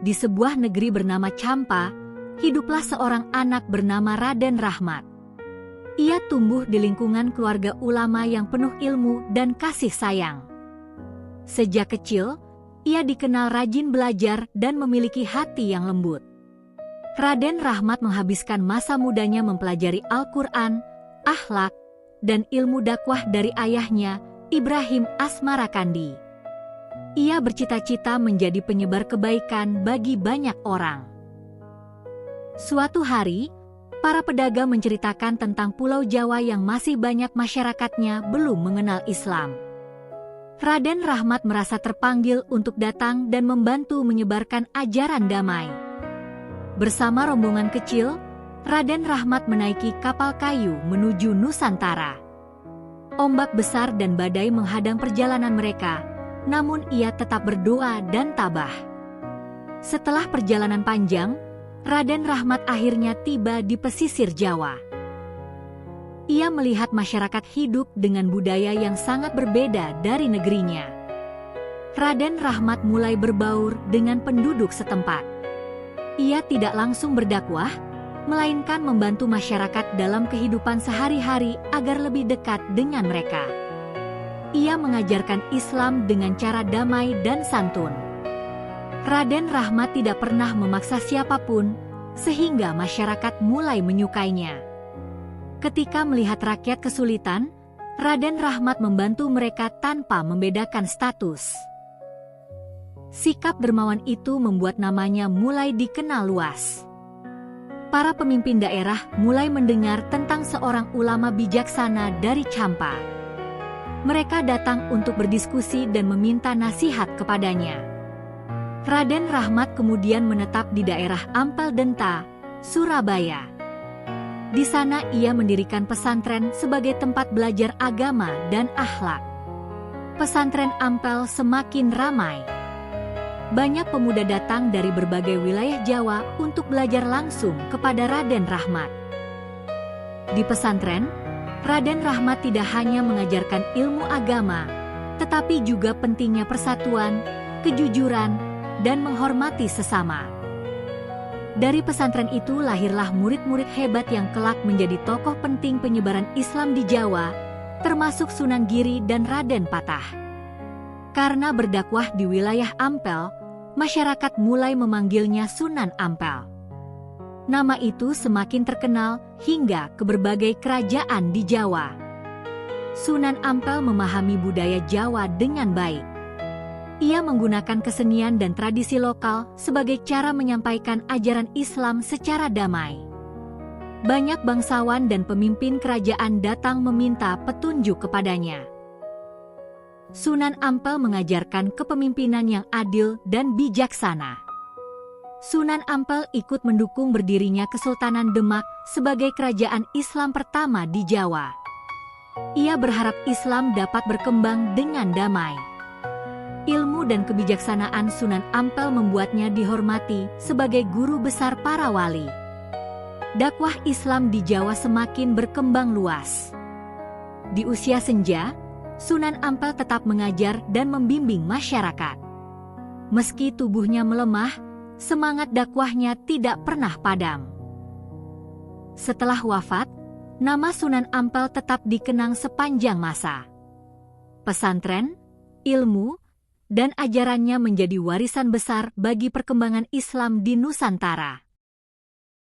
Di sebuah negeri bernama Champa, hiduplah seorang anak bernama Raden Rahmat. Ia tumbuh di lingkungan keluarga ulama yang penuh ilmu dan kasih sayang. Sejak kecil, ia dikenal rajin belajar dan memiliki hati yang lembut. Raden Rahmat menghabiskan masa mudanya mempelajari Al-Quran, akhlak, dan ilmu dakwah dari ayahnya, Ibrahim Asmarakandi. Ia bercita-cita menjadi penyebar kebaikan bagi banyak orang. Suatu hari, para pedagang menceritakan tentang Pulau Jawa yang masih banyak masyarakatnya belum mengenal Islam. Raden Rahmat merasa terpanggil untuk datang dan membantu menyebarkan ajaran damai. Bersama rombongan kecil, Raden Rahmat menaiki kapal kayu menuju Nusantara. Ombak besar dan badai menghadang perjalanan mereka, namun ia tetap berdoa dan tabah. Setelah perjalanan panjang, Raden Rahmat akhirnya tiba di pesisir Jawa. Ia melihat masyarakat hidup dengan budaya yang sangat berbeda dari negerinya. Raden Rahmat mulai berbaur dengan penduduk setempat. Ia tidak langsung berdakwah, melainkan membantu masyarakat dalam kehidupan sehari-hari agar lebih dekat dengan mereka. Ia mengajarkan Islam dengan cara damai dan santun. Raden Rahmat tidak pernah memaksa siapapun, sehingga masyarakat mulai menyukainya. Ketika melihat rakyat kesulitan, Raden Rahmat membantu mereka tanpa membedakan status. Sikap dermawan itu membuat namanya mulai dikenal luas. Para pemimpin daerah mulai mendengar tentang seorang ulama bijaksana dari Champa. Mereka datang untuk berdiskusi dan meminta nasihat kepadanya. Raden Rahmat kemudian menetap di daerah Ampel Denta, Surabaya. Di sana ia mendirikan pesantren sebagai tempat belajar agama dan akhlak. Pesantren Ampel semakin ramai. Banyak pemuda datang dari berbagai wilayah Jawa untuk belajar langsung kepada Raden Rahmat. Di pesantren, Raden Rahmat tidak hanya mengajarkan ilmu agama, tetapi juga pentingnya persatuan, kejujuran, dan menghormati sesama. Dari pesantren itu lahirlah murid-murid hebat yang kelak menjadi tokoh penting penyebaran Islam di Jawa, termasuk Sunan Giri dan Raden Patah. Karena berdakwah di wilayah Ampel, masyarakat mulai memanggilnya Sunan Ampel. Nama itu semakin terkenal hingga ke berbagai kerajaan di Jawa. Sunan Ampel memahami budaya Jawa dengan baik. Ia menggunakan kesenian dan tradisi lokal sebagai cara menyampaikan ajaran Islam secara damai. Banyak bangsawan dan pemimpin kerajaan datang meminta petunjuk kepadanya. Sunan Ampel mengajarkan kepemimpinan yang adil dan bijaksana. Sunan Ampel ikut mendukung berdirinya Kesultanan Demak sebagai kerajaan Islam pertama di Jawa. Ia berharap Islam dapat berkembang dengan damai. Ilmu dan kebijaksanaan Sunan Ampel membuatnya dihormati sebagai guru besar para wali. Dakwah Islam di Jawa semakin berkembang luas. Di usia senja, Sunan Ampel tetap mengajar dan membimbing masyarakat. Meski tubuhnya melemah, semangat dakwahnya tidak pernah padam. Setelah wafat, nama Sunan Ampel tetap dikenang sepanjang masa. Pesantren, ilmu, dan ajarannya menjadi warisan besar bagi perkembangan Islam di Nusantara.